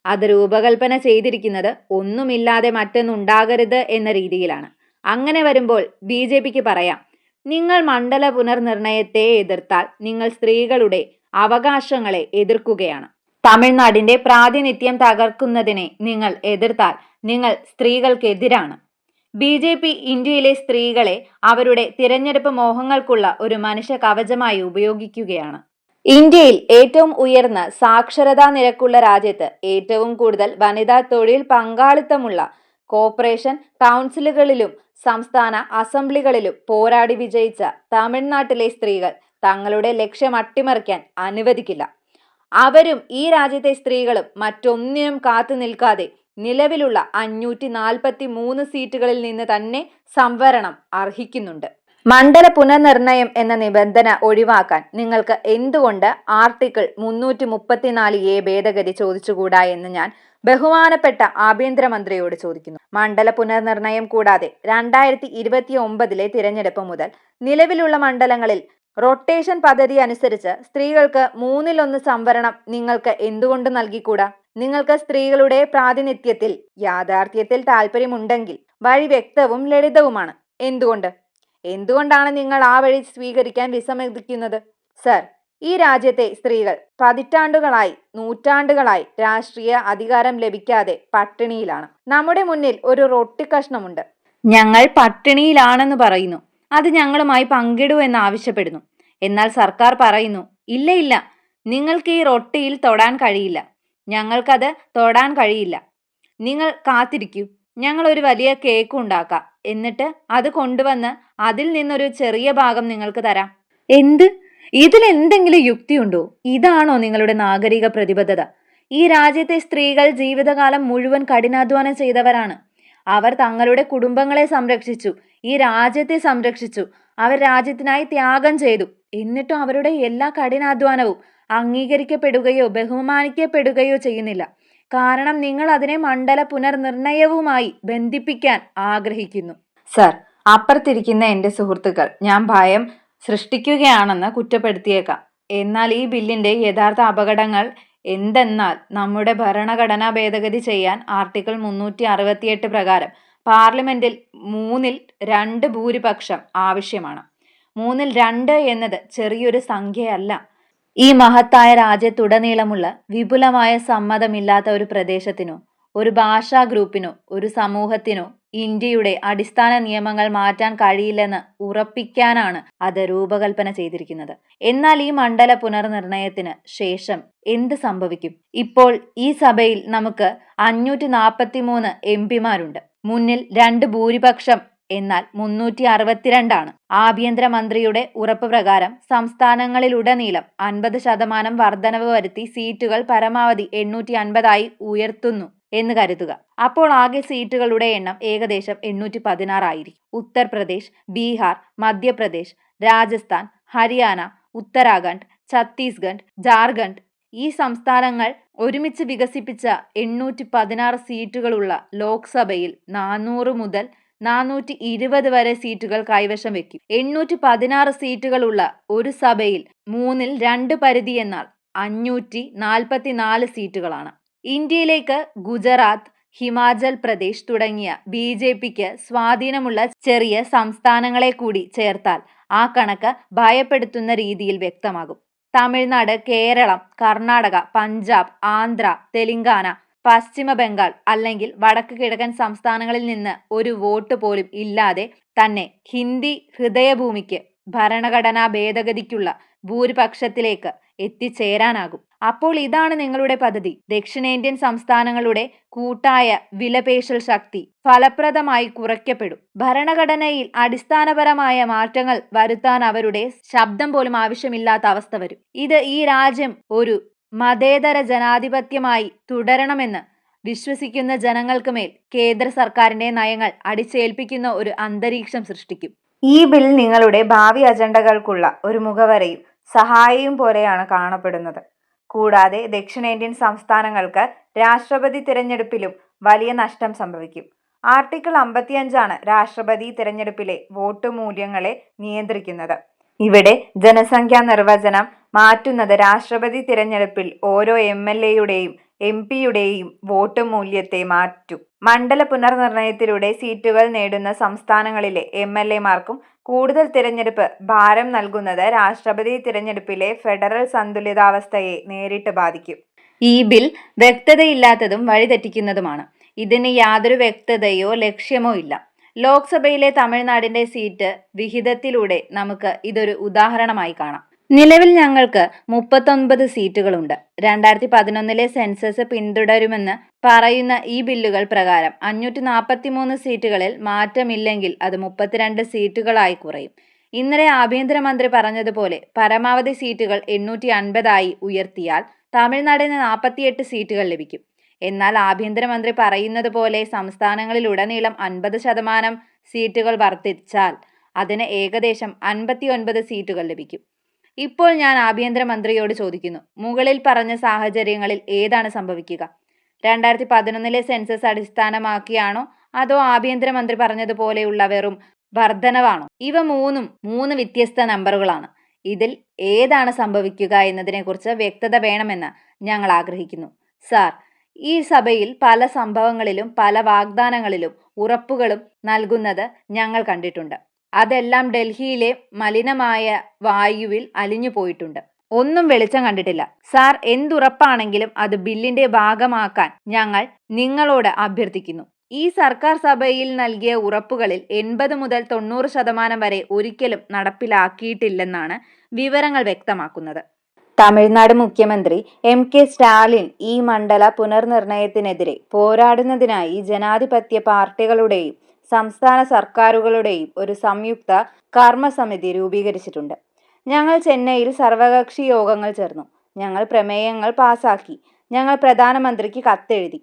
അത് രൂപകൽപ്പന ചെയ്തിരിക്കുന്നത് ഒന്നുമില്ലാതെ മറ്റൊന്നുണ്ടാകരുത് എന്ന രീതിയിലാണ്. അങ്ങനെ വരുമ്പോൾ BJPക്ക് പറയാം, നിങ്ങൾ മണ്ഡല പുനർനിർണയത്തെ എതിർത്താൽ നിങ്ങൾ സ്ത്രീകളുടെ അവകാശങ്ങളെ എതിർക്കുകയാണ്. തമിഴ്നാടിന്റെ പ്രാതിനിധ്യം തകർക്കുന്നതിനെ നിങ്ങൾ എതിർത്താൽ നിങ്ങൾ സ്ത്രീകൾക്കെതിരാണ്. BJP ഇന്ത്യയിലെ സ്ത്രീകളെ അവരുടെ തിരഞ്ഞെടുപ്പ് മോഹങ്ങൾക്കുള്ള ഒരു മനുഷ്യ കവചമായി ഉപയോഗിക്കുകയാണ്. ഇന്ത്യയിൽ ഏറ്റവും ഉയർന്ന സാക്ഷരതാ നിരക്കുള്ള രാജ്യത്ത് ഏറ്റവും കൂടുതൽ വനിതാ തൊഴിൽ പങ്കാളിത്തമുള്ള കോർപ്പറേഷൻ കൗൺസിലുകളിലും സംസ്ഥാന അസംബ്ലികളിലും പോരാടി വിജയിച്ച തമിഴ്നാട്ടിലെ സ്ത്രീകൾ തങ്ങളുടെ ലക്ഷ്യം അട്ടിമറിക്കാൻ അനുവദിക്കില്ല. അവരും ഈ രാജ്യത്തെ സ്ത്രീകളും മറ്റൊന്നിനും കാത്തു നിൽക്കാതെ നിലവിലുള്ള 543 സീറ്റുകളിൽ നിന്ന് തന്നെ സംവരണം അർഹിക്കുന്നുണ്ട്. മണ്ഡല പുനർനിർണയം എന്ന നിബന്ധന ഒഴിവാക്കാൻ നിങ്ങൾക്ക് എന്തുകൊണ്ട് ആർട്ടിക്കിൾ 334A ഭേദഗതി ചോദിച്ചുകൂടാ എന്ന് ഞാൻ ബഹുമാനപ്പെട്ട ആഭ്യന്തരമന്ത്രിയോട് ചോദിക്കുന്നു. മണ്ഡല പുനർനിർണയം കൂടാതെ 2029 തിരഞ്ഞെടുപ്പ് മുതൽ നിലവിലുള്ള മണ്ഡലങ്ങളിൽ റൊട്ടേഷൻ പദ്ധതി അനുസരിച്ച് സ്ത്രീകൾക്ക് 1/3 സംവരണം നിങ്ങൾക്ക് എന്തുകൊണ്ട് നൽകിക്കൂടാ? നിങ്ങൾക്ക് സ്ത്രീകളുടെ പ്രാതിനിധ്യത്തിൽ യാഥാർത്ഥ്യത്തിൽ താല്പര്യമുണ്ടെങ്കിൽ വഴി വ്യക്തവും ലളിതവുമാണ്. എന്തുകൊണ്ടാണ് നിങ്ങൾ ആ വഴി സ്വീകരിക്കാൻ വിസമ്മതിക്കുന്നത്? സർ, ഈ രാജ്യത്തെ സ്ത്രീകൾ പതിറ്റാണ്ടുകളായി നൂറ്റാണ്ടുകളായി രാഷ്ട്രീയ അധികാരം ലഭിക്കാതെ പട്ടിണിയിലാണ്. നമ്മുടെ മുന്നിൽ ഒരു റൊട്ടി കഷ്ണമുണ്ട്. ഞങ്ങൾ പട്ടിണിയിലാണെന്ന് പറയുന്നു. അത് ഞങ്ങളുമായി പങ്കിടൂ എന്ന് ആവശ്യപ്പെടുന്നു. എന്നാൽ സർക്കാർ പറയുന്നു, ഇല്ല, നിങ്ങൾക്ക് ഈ റൊട്ടിയിൽ തൊടാൻ കഴിയില്ല. ഞങ്ങൾക്കത് തൊടാൻ കഴിയില്ല. നിങ്ങൾ കാത്തിരിക്കൂ, ഞങ്ങൾ ഒരു വലിയ കേക്ക് ഉണ്ടാക്കാം. എന്നിട്ട് അത് കൊണ്ടുവന്ന് അതിൽ നിന്നൊരു ചെറിയ ഭാഗം നിങ്ങൾക്ക് തരാം. ഇതിലെന്തെങ്കിലും യുക്തിയുണ്ടോ? ഇതാണോ നിങ്ങളുടെ നാഗരിക പ്രതിബദ്ധത? ഈ രാജ്യത്തെ സ്ത്രീകൾ ജീവിതകാലം മുഴുവൻ കഠിനാധ്വാനം ചെയ്തവരാണ്. അവർ തങ്ങളുടെ കുടുംബങ്ങളെ സംരക്ഷിച്ചു, ഈ രാജ്യത്തെ സംരക്ഷിച്ചു. അവർ രാജ്യത്തിനായി ത്യാഗം ചെയ്തു. എന്നിട്ടും അവരുടെ എല്ലാ കഠിനാധ്വാനവും അംഗീകരിക്കപ്പെടുകയോ ബഹുമാനിക്കപ്പെടുകയോ ചെയ്യുന്നില്ല. കാരണം നിങ്ങൾ അതിനെ മണ്ഡല പുനർനിർണയവുമായി ബന്ധിപ്പിക്കാൻ ആഗ്രഹിക്കുന്നു. സർ, അപ്പുറത്തിരിക്കുന്ന എൻ്റെ സുഹൃത്തുക്കൾ ഞാൻ ഭയം സൃഷ്ടിക്കുകയാണെന്ന് കുറ്റപ്പെടുത്തിയേക്കാം. എന്നാൽ ഈ ബില്ലിന്റെ യഥാർത്ഥ അപകടങ്ങൾ എന്തെന്നാൽ നമ്മുടെ ഭരണഘടനാ ഭേദഗതി ചെയ്യാൻ ആർട്ടിക്കിൾ 368 പ്രകാരം പാർലമെന്റിൽ 2/3 ഭൂരിപക്ഷം ആവശ്യമാണ്. 2/3 എന്നത് ചെറിയൊരു സംഖ്യയല്ല. ഈ മഹത്തായ രാജ്യത്തുടനീളമുള്ള വിപുലമായ സമ്മതമില്ലാത്ത ഒരു പ്രദേശത്തിനോ ഒരു ഭാഷാ ഗ്രൂപ്പിനോ ഒരു സമൂഹത്തിനോ ഇന്ത്യയുടെ അടിസ്ഥാന നിയമങ്ങൾ മാറ്റാൻ കഴിയില്ലെന്ന് ഉറപ്പിക്കാനാണ് അത് രൂപകൽപ്പന ചെയ്തിരിക്കുന്നത്. എന്നാൽ ഈ മണ്ഡല പുനർനിർണയത്തിന് ശേഷം എന്ത് സംഭവിക്കും? ഇപ്പോൾ ഈ സഭയിൽ നമുക്ക് 543 MP-മാരുണ്ട്. മുന്നിൽ 2 ഭൂരിപക്ഷം എന്നാൽ 362 ആണ്. ആഭ്യന്തരമന്ത്രിയുടെ ഉറപ്പ് പ്രകാരം സംസ്ഥാനങ്ങളിലുടനീളം 50% വർധനവ് വരുത്തി സീറ്റുകൾ പരമാവധി 850 ഉയർത്തുന്നു എന്ന് കരുതുക. അപ്പോൾ ആകെ സീറ്റുകളുടെ എണ്ണം ഏകദേശം 816 ആയിരിക്കും. ഉത്തർപ്രദേശ്, ബീഹാർ, മധ്യപ്രദേശ്, രാജസ്ഥാൻ, ഹരിയാന, ഉത്തരാഖണ്ഡ്, ഛത്തീസ്ഗഡ്, ജാർഖണ്ഡ് ഈ സംസ്ഥാനങ്ങൾ ഒരുമിച്ച് വികസിപ്പിച്ച 816 സീറ്റുകളുള്ള ലോക്സഭയിൽ 400 മുതൽ 420 വരെ സീറ്റുകൾ കൈവശം വെക്കും. 816 സീറ്റുകളുള്ള ഒരു സഭയിൽ 2/3 പരിധി എന്നാൽ 544 സീറ്റുകളാണ്. ഇന്ത്യയിലേക്ക് ഗുജറാത്ത്, ഹിമാചൽ പ്രദേശ് തുടങ്ങിയ BJPക്ക് സ്വാധീനമുള്ള ചെറിയ സംസ്ഥാനങ്ങളെ കൂടി ചേർത്താൽ ആ കണക്ക് ഭയപ്പെടുത്തുന്ന രീതിയിൽ വ്യക്തമാകും. തമിഴ്നാട്, കേരളം, കർണാടക, പഞ്ചാബ്, ആന്ധ്ര, തെലങ്കാന, പശ്ചിമ ബംഗാൾ അല്ലെങ്കിൽ വടക്ക് കിഴക്കൻ സംസ്ഥാനങ്ങളിൽ നിന്ന് ഒരു വോട്ട് പോലും ഇല്ലാതെ തന്നെ ഹിന്ദി ഹൃദയഭൂമിക്ക് ഭരണഘടനാ ഭേദഗതിക്കുള്ള ഭൂരിപക്ഷത്തിലേക്ക് എത്തിച്ചേരാനാകും. അപ്പോൾ ഇതാണ് നിങ്ങളുടെ പദ്ധതി. ദക്ഷിണേന്ത്യൻ സംസ്ഥാനങ്ങളുടെ കൂട്ടായ വിലപേശൽ ശക്തി ഫലപ്രദമായി കുറയ്ക്കപ്പെടും. ഭരണഘടനയിൽ അടിസ്ഥാനപരമായ മാറ്റങ്ങൾ വരുത്താൻ അവരുടെ ശബ്ദം പോലും ആവശ്യമില്ലാത്ത അവസ്ഥ വരും. ഇത് ഈ രാജ്യം ഒരു മതേതര ജനാധിപത്യമായി തുടരണമെന്ന് വിശ്വസിക്കുന്ന ജനങ്ങൾക്ക് മേൽ കേന്ദ്ര സർക്കാരിന്റെ നയങ്ങൾ അടിച്ചേൽപ്പിക്കുന്ന ഒരു അന്തരീക്ഷം സൃഷ്ടിക്കും. ഈ ബിൽ നിങ്ങളുടെ ഭാവി അജണ്ടകൾക്കുള്ള ഒരു മുഖവരയും സഹായിയും പോലെയാണ് കാണപ്പെടുന്നത്. കൂടാതെ ദക്ഷിണേന്ത്യൻ സംസ്ഥാനങ്ങൾക്ക് രാഷ്ട്രപതി തിരഞ്ഞെടുപ്പിലും വലിയ നഷ്ടം സംഭവിക്കും. ആർട്ടിക്കിൾ 55 രാഷ്ട്രപതി തിരഞ്ഞെടുപ്പിലെ വോട്ട് മൂല്യങ്ങളെ നിയന്ത്രിക്കുന്നത്. ഇവിടെ ജനസംഖ്യാ നിർവചനം മാറ്റുന്നത് രാഷ്ട്രപതി തിരഞ്ഞെടുപ്പിൽ ഓരോ MLAയുടെയും MP-യുടെയും വോട്ട് മൂല്യത്തെ മാറ്റും. മണ്ഡല പുനർനിർണയത്തിലൂടെ സീറ്റുകൾ നേടുന്ന സംസ്ഥാനങ്ങളിലെ MLA-മാർക്കും കൂടുതൽ തിരഞ്ഞെടുപ്പ് ഭാരം നൽകുന്നത് രാഷ്ട്രപതി തിരഞ്ഞെടുപ്പിലെ ഫെഡറൽ സന്തുലിതാവസ്ഥയെ നേരിട്ട് ബാധിക്കും. ഈ ബിൽ വ്യക്തതയില്ലാത്തതും വഴിതെറ്റിക്കുന്നതുമാണ്. ഇതിന് യാതൊരു വ്യക്തതയോ ലക്ഷ്യമോ ഇല്ല. ലോക്സഭയിലെ തമിഴ്നാടിന്റെ സീറ്റ് വിഹിതത്തിലൂടെ നമുക്ക് ഇതൊരു ഉദാഹരണമായി കാണാം. നിലവിൽ ഞങ്ങൾക്ക് 39 സീറ്റുകളുണ്ട്. 2011 സെൻസസ് പിന്തുടരുമെന്ന് പറയുന്ന ഈ ബില്ലുകൾ പ്രകാരം 543 സീറ്റുകളിൽ മാറ്റമില്ലെങ്കിൽ അത് 32 സീറ്റുകളായി കുറയും. ഇന്നലെ ആഭ്യന്തരമന്ത്രി പറഞ്ഞതുപോലെ പരമാവധി സീറ്റുകൾ 850 ഉയർത്തിയാൽ തമിഴ്നാടിന് 48 സീറ്റുകൾ ലഭിക്കും. എന്നാൽ ആഭ്യന്തരമന്ത്രി പറയുന്നത് പോലെ സംസ്ഥാനങ്ങളിലുടനീളം 50% സീറ്റുകൾ വർദ്ധിച്ചാൽ അതിന് ഏകദേശം 59 സീറ്റുകൾ ലഭിക്കും. ഇപ്പോൾ ഞാൻ ആഭ്യന്തരമന്ത്രിയോട് ചോദിക്കുന്നു, മുകളിൽ പറഞ്ഞ സാഹചര്യങ്ങളിൽ ഏതാണ് സംഭവിക്കുക? 2011 സെൻസസ് അടിസ്ഥാനമാക്കിയാണോ അതോ ആഭ്യന്തരമന്ത്രി പറഞ്ഞതുപോലെയുള്ള വെറും വർധനവാണോ? ഇവ മൂന്ന് വ്യത്യസ്ത നമ്പറുകളാണ്. ഇതിൽ ഏതാണ് സംഭവിക്കുക എന്നതിനെക്കുറിച്ച് വ്യക്തത വേണമെന്ന് ഞങ്ങൾ ആഗ്രഹിക്കുന്നു. സാർ, ഈ സഭയിൽ പല സംഭവങ്ങളിലും പല വാഗ്ദാനങ്ങളിലും ഉറപ്പുകളും നൽകുന്നത് ഞങ്ങൾ കണ്ടിട്ടുണ്ട്. അതെല്ലാം ഡൽഹിയിലെ മലിനമായ വായുവിൽ അലിഞ്ഞു പോയിട്ടുണ്ട്. ഒന്നും വെളിച്ചം കണ്ടിട്ടില്ല. സാർ, എന്തുറപ്പാണെങ്കിലും അത് ബില്ലിന്റെ ഭാഗമാക്കാൻ ഞങ്ങൾ നിങ്ങളോട് അഭ്യർത്ഥിക്കുന്നു. ഈ സർക്കാർ സഭയിൽ നൽകിയ ഉറപ്പുകളിൽ 80 മുതൽ 90% വരെ ഒരിക്കലും നടപ്പിലാക്കിയിട്ടില്ലെന്നാണ് വിവരങ്ങൾ വ്യക്തമാക്കുന്നത്. തമിഴ്നാട് മുഖ്യമന്ത്രി MK സ്റ്റാലിൻ ഈ മണ്ഡല പുനർനിർണയത്തിനെതിരെ പോരാടുന്നതിനായി ജനാധിപത്യ പാർട്ടികളുടെയും സംസ്ഥാന സർക്കാരുകളുടെയും ഒരു സംയുക്ത കർമ്മസമിതി രൂപീകരിച്ചിട്ടുണ്ട്. ഞങ്ങൾ ചെന്നൈയിൽ സർവകക്ഷി യോഗങ്ങൾ ചേർന്നു. ഞങ്ങൾ പ്രമേയങ്ങൾ പാസാക്കി. ഞങ്ങൾ പ്രധാനമന്ത്രിക്ക് കത്തെഴുതി.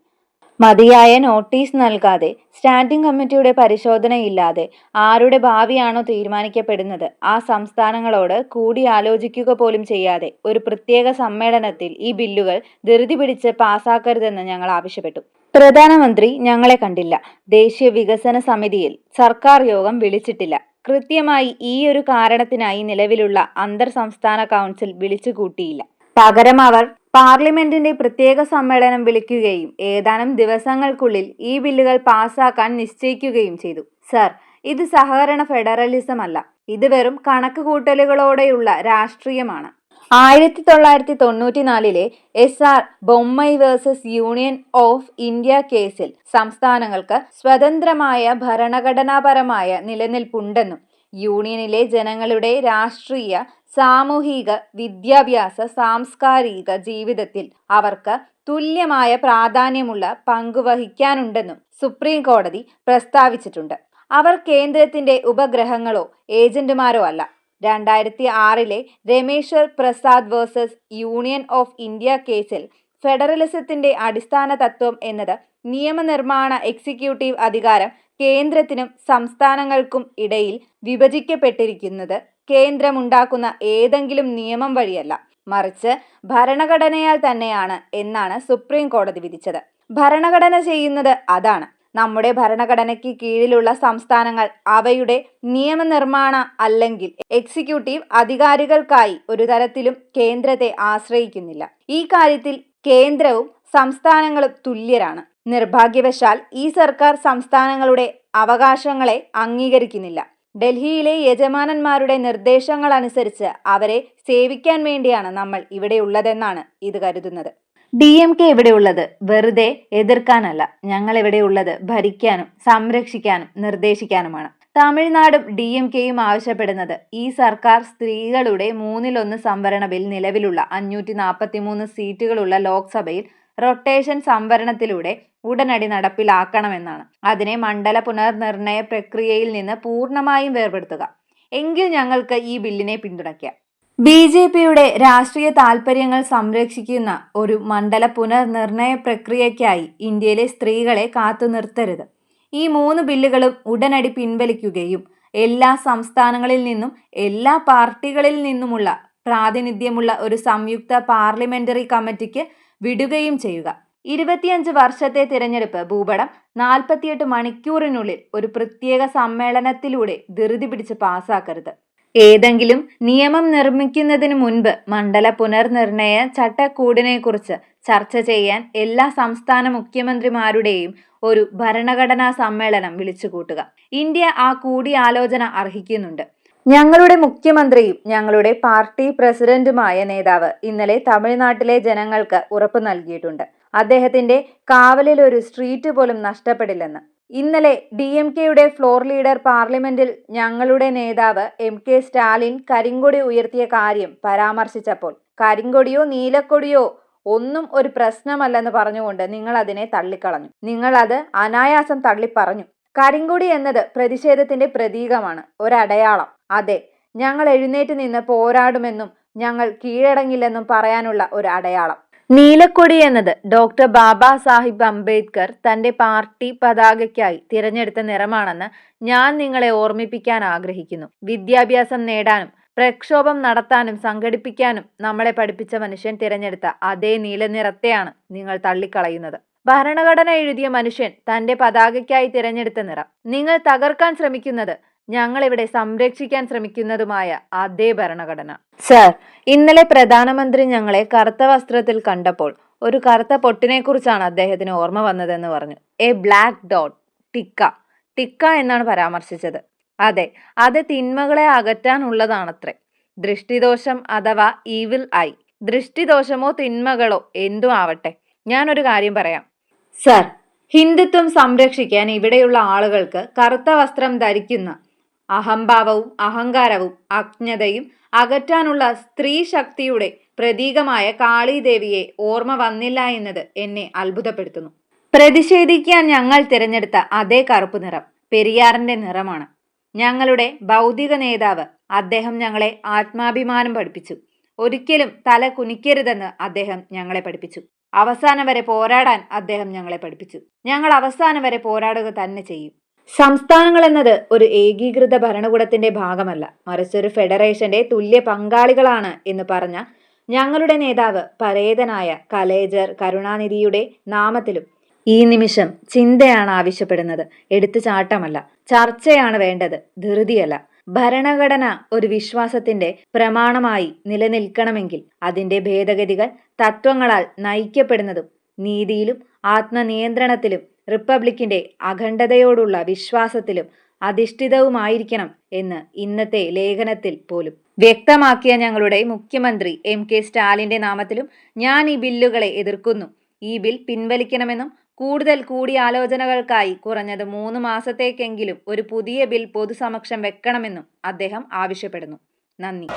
മതിയായ നോട്ടീസ് നൽകാതെ, സ്റ്റാൻഡിംഗ് കമ്മിറ്റിയുടെ പരിശോധനയില്ലാതെ ആരുടെ ഭാവിയാണോ തീരുമാനിക്കപ്പെടുന്നത് ആ സംസ്ഥാനങ്ങളോട് കൂടിയാലോചിക്കുക പോലും ചെയ്യാതെ ഒരു പ്രത്യേക സമ്മേളനത്തിൽ ഈ ബില്ലുകൾ ധൃതി പിടിച്ച് പാസാക്കരുതെന്ന് ഞങ്ങൾ ആവശ്യപ്പെട്ടു. പ്രധാനമന്ത്രി ഞങ്ങളെ കണ്ടില്ല. ദേശീയ വികസന സമിതിയിൽ സർക്കാർ യോഗം വിളിച്ചിട്ടില്ല. കൃത്യമായി ഈയൊരു കാരണത്തിനായി നിലവിലുള്ള അന്തർ സംസ്ഥാന കൗൺസിൽ വിളിച്ചുകൂട്ടിയില്ല. പകരം അവർ പാർലമെന്റിന്റെ പ്രത്യേക സമ്മേളനം വിളിക്കുകയും ഏതാനും ദിവസങ്ങൾക്കുള്ളിൽ ഈ ബില്ലുകൾ പാസാക്കാൻ നിശ്ചയിക്കുകയും ചെയ്തു. സർ, ഇത് സഹകരണ ഫെഡറലിസം അല്ല. ഇത് വെറും കണക്കുകൂട്ടലുകളോടെയുള്ള രാഷ്ട്രീയമാണ്. 1994 SR Bommai versus union of India കേസിൽ സംസ്ഥാനങ്ങൾക്ക് സ്വതന്ത്രമായ ഭരണഘടനാപരമായ നിലനിൽപ്പുണ്ടെന്നും യൂണിയനിലെ ജനങ്ങളുടെ രാഷ്ട്രീയ, സാമൂഹിക, വിദ്യാഭ്യാസ, സാംസ്കാരിക ജീവിതത്തിൽ അവർക്ക് തുല്യമായ പ്രാധാന്യമുള്ള പങ്കുവഹിക്കാനുണ്ടെന്നും സുപ്രീം കോടതി പ്രസ്താവിച്ചിട്ടുണ്ട്. അവർ കേന്ദ്രത്തിന്റെ ഉപഗ്രഹങ്ങളോ ഏജന്റുമാരോ അല്ല. 2006 Rameshwar Prasad versus union of India കേസിൽ ഫെഡറലിസത്തിന്റെ അടിസ്ഥാന തത്വം എന്നത് നിയമനിർമ്മാണ എക്സിക്യൂട്ടീവ് അധികാരം കേന്ദ്രത്തിനും സംസ്ഥാനങ്ങൾക്കും ഇടയിൽ വിഭജിക്കപ്പെട്ടിരിക്കുന്നത് കേന്ദ്രമുണ്ടാക്കുന്ന ഏതെങ്കിലും നിയമം വഴിയല്ല, മറിച്ച് ഭരണഘടനയാൽ തന്നെയാണ് എന്നാണ് സുപ്രീം കോടതി വിധിച്ചത്. ഭരണഘടന ചെയ്യുന്നത് അതാണ്. നമ്മുടെ ഭരണഘടനയ്ക്ക് കീഴിലുള്ള സംസ്ഥാനങ്ങൾ അവയുടെ നിയമനിർമ്മാണ അല്ലെങ്കിൽ എക്സിക്യൂട്ടീവ് അധികാരികൾക്കായി ഒരു തരത്തിലും കേന്ദ്രത്തെ ആശ്രയിക്കുന്നില്ല. ഈ കാര്യത്തിൽ കേന്ദ്രവും സംസ്ഥാനങ്ങളും തുല്യരാണ്. നിർഭാഗ്യവശാൽ ഈ സർക്കാർ സംസ്ഥാനങ്ങളുടെ അവകാശങ്ങളെ അംഗീകരിക്കുന്നില്ല. ഡൽഹിയിലെ യജമാനന്മാരുടെ നിർദ്ദേശങ്ങളനുസരിച്ച് അവരെ സേവിക്കാൻ വേണ്ടിയാണ് നമ്മൾ ഇവിടെയുള്ളതെന്നാണ് ഇത് കരുതുന്നത്. DMK ഇവിടെയുള്ളത് വെറുതെ എതിർക്കാനല്ല. ഞങ്ങൾ ഇവിടെയുള്ളത് ഭരിക്കാനും സംരക്ഷിക്കാനും നിർദ്ദേശിക്കാനുമാണ്. തമിഴ്നാടും DMKയും ആവശ്യപ്പെടുന്നത് ഈ സർക്കാർ സ്ത്രീകളുടെ 1/3 സംവരണ ബിൽ നിലവിലുള്ള 543 സീറ്റുകളുള്ള ലോക്സഭയിൽ റൊട്ടേഷൻ സംവരണത്തിലൂടെ ഉടനടി നടപ്പിലാക്കണമെന്നാണ്. അതിനെ മണ്ഡല പുനർനിർണയ പ്രക്രിയയിൽ നിന്ന് പൂർണ്ണമായും വേർപെടുത്തുക. എങ്കിൽ ഞങ്ങൾക്ക് ഈ ബില്ലിനെ പിന്തുണയ്ക്കാം. BJPയുടെ രാഷ്ട്രീയ താൽപര്യങ്ങൾ സംരക്ഷിക്കുന്ന ഒരു മണ്ഡല പുനർനിർണയ പ്രക്രിയയ്ക്കായി ഇന്ത്യയിലെ സ്ത്രീകളെ കാത്തുനിർത്തരുത്. ഈ 3 ബില്ലുകളും ഉടനടി പിൻവലിക്കുകയും എല്ലാ സംസ്ഥാനങ്ങളിൽ നിന്നും എല്ലാ പാർട്ടികളിൽ നിന്നുമുള്ള പ്രാതിനിധ്യമുള്ള ഒരു സംയുക്ത പാർലമെന്ററി കമ്മിറ്റിക്ക് വിടുകയും ചെയ്യുക. 25 വർഷത്തെ തിരഞ്ഞെടുപ്പ് ഭൂപടം 48 മണിക്കൂറിനുള്ളിൽ ഒരു പ്രത്യേക സമ്മേളനത്തിലൂടെ ധൃതി പിടിച്ച് പാസാക്കരുത്. ഏതെങ്കിലും നിയമം നിർമ്മിക്കുന്നതിന് മുൻപ് മണ്ഡല പുനർനിർണയ ചട്ടക്കൂടിനെക്കുറിച്ച് ചർച്ച ചെയ്യാൻ എല്ലാ സംസ്ഥാന മുഖ്യമന്ത്രിമാരുടെയും ഒരു ഭരണഘടനാ സമ്മേളനം വിളിച്ചുകൂട്ടുക. ഇന്ത്യ ആ കൂടിയാലോചന അർഹിക്കുന്നുണ്ട്. ഞങ്ങളുടെ മുഖ്യമന്ത്രിയും ഞങ്ങളുടെ പാർട്ടി പ്രസിഡന്റുമായ നേതാവ് ഇന്നലെ തമിഴ്നാട്ടിലെ ജനങ്ങൾക്ക് ഉറപ്പു നൽകിയിട്ടുണ്ട്. അദ്ദേഹത്തിന്റെ കാവലിൽ ഒരു സ്ട്രീറ്റ് പോലും നഷ്ടപ്പെടില്ലെന്ന്. ഇന്നലെ DMKയുടെ ഫ്ലോർ ലീഡർ പാർലമെന്റിൽ ഞങ്ങളുടെ നേതാവ് MK സ്റ്റാലിൻ കരിങ്കൊടി ഉയർത്തിയ കാര്യം പരാമർശിച്ചപ്പോൾ കരിങ്കൊടിയോ നീലക്കൊടിയോ ഒന്നും ഒരു പ്രശ്നമല്ലെന്ന് പറഞ്ഞുകൊണ്ട് നിങ്ങൾ അതിനെ തള്ളിക്കളഞ്ഞു. നിങ്ങൾ അത് അനായാസം തള്ളിപ്പറഞ്ഞു. കരിങ്കൊടി എന്നത് പ്രതിഷേധത്തിന്റെ പ്രതീകമാണ്, ഒരടയാളം. അതെ, ഞങ്ങൾ എഴുന്നേറ്റ് നിന്ന് പോരാടുമെന്നും ഞങ്ങൾ കീഴടങ്ങില്ലെന്നും പറയാനുള്ള ഒരു അടയാളം. നീലക്കൊടി എന്നത് ഡോക്ടർ ബാബാ സാഹിബ് അംബേദ്കർ തന്റെ പാർട്ടി പതാകയ്ക്കായി തിരഞ്ഞെടുത്ത നിറമാണെന്ന് ഞാൻ നിങ്ങളെ ഓർമ്മിപ്പിക്കാൻ ആഗ്രഹിക്കുന്നു. വിദ്യാഭ്യാസം നേടാനും പ്രക്ഷോഭം നടത്താനും സംഘടിപ്പിക്കാനും നമ്മളെ പഠിപ്പിച്ച മനുഷ്യൻ തിരഞ്ഞെടുത്ത അതേ നീല നിറത്തെയാണ് നിങ്ങൾ തള്ളിക്കളയുന്നത്. ഭരണഘടന എഴുതിയ മനുഷ്യൻ തന്റെ പതാകയ്ക്കായി തിരഞ്ഞെടുത്ത നിറം നിങ്ങൾ തകർക്കാൻ ശ്രമിക്കുന്നത് ഞങ്ങളിവിടെ സംരക്ഷിക്കാൻ ശ്രമിക്കുന്നതുമായ അതേ ഭരണഘടന. സർ, ഇന്നലെ പ്രധാനമന്ത്രി ഞങ്ങളെ കറുത്ത വസ്ത്രത്തിൽ കണ്ടപ്പോൾ ഒരു കറുത്ത പൊട്ടിനെ കുറിച്ചാണ് അദ്ദേഹത്തിന് ഓർമ്മ വന്നതെന്ന് പറഞ്ഞു. എ ബ്ലാക്ക് ഡോട്ട്, ടിക്ക എന്നാണ് പരാമർശിച്ചത്. അതെ, അത് തിന്മകളെ അകറ്റാനുള്ളതാണത്രേ. ദൃഷ്ടിദോഷം അഥവാ ഈവിൽ ഐ. ദൃഷ്ടിദോഷമോ തിന്മകളോ എന്തും ആവട്ടെ, ഞാനൊരു കാര്യം പറയാം സർ. ഹിന്ദുത്വം സംരക്ഷിക്കാൻ ഇവിടെയുള്ള ആളുകൾക്ക് കറുത്ത വസ്ത്രം ധരിക്കുന്ന അഹംഭാവവും അഹങ്കാരവും അജ്ഞതയും അകറ്റാനുള്ള സ്ത്രീ ശക്തിയുടെ പ്രതീകമായ കാളീദേവിയെ ഓർമ്മ വന്നില്ല എന്നത് എന്നെ അത്ഭുതപ്പെടുത്തുന്നു. പ്രതിഷേധിക്കാൻ ഞങ്ങൾ തിരഞ്ഞെടുത്ത അതേ കറുപ്പ് നിറം പെരിയാറിന്റെ നിറമാണ്. ഞങ്ങളുടെ ഭൗതിക നേതാവ്, അദ്ദേഹം ഞങ്ങളെ ആത്മാഭിമാനം പഠിപ്പിച്ചു. ഒരിക്കലും തല കുനിക്കരുതെന്ന് അദ്ദേഹം ഞങ്ങളെ പഠിപ്പിച്ചു. അവസാനം വരെ പോരാടാൻ അദ്ദേഹം ഞങ്ങളെ പഠിപ്പിച്ചു. ഞങ്ങൾ അവസാനം വരെ പോരാടുക തന്നെ ചെയ്യും. സംസ്ഥാനങ്ങൾ എന്നത് ഒരു ഏകീകൃത ഭരണകൂടത്തിന്റെ ഭാഗമല്ല, മറിച്ച് ഒരു ഫെഡറേഷന്റെ തുല്യ പങ്കാളികളാണ് എന്ന് പറഞ്ഞ ഞങ്ങളുടെ നേതാവ് പരേതനായ കലേജർ കരുണാനിധിയുടെ നാമത്തിലും ഈ നിമിഷം ചിന്തയാണ് ആവശ്യപ്പെടുന്നത്, എടുത്തുചാട്ടമല്ല. ചർച്ചയാണ് വേണ്ടത്, ധൃതിയല്ല. ഭരണഘടന ഒരു വിശ്വാസത്തിന്റെ പ്രമാണമായി നിലനിൽക്കണമെങ്കിൽ അതിന്റെ ഭേദഗതികൾ തത്വങ്ങളാൽ നയിക്കപ്പെടുന്നതും നീതിയിലും ആത്മനിയന്ത്രണത്തിലും റിപ്പബ്ലിക്കിന്റെ അഖണ്ഡതയോടുള്ള വിശ്വാസത്തിലും അധിഷ്ഠിതവുമായിരിക്കണം എന്ന് ഇന്നത്തെ ലേഖനത്തിൽ പോലും വ്യക്തമാക്കിയ ഞങ്ങളുടെ മുഖ്യമന്ത്രി MK സ്റ്റാലിന്റെ നാമത്തിലും ഞാൻ ഈ ബില്ലുകളെ എതിർക്കുന്നു. ഈ ബിൽ പിൻവലിക്കണമെന്നും കൂടുതൽ കൂടിയാലോചനകൾക്കായി കുറഞ്ഞത് 3 മാസത്തേക്കെങ്കിലും ഒരു പുതിയ ബിൽ പൊതുസമക്ഷം വെക്കണമെന്നും അദ്ദേഹം ആവശ്യപ്പെടുന്നു. നന്ദി.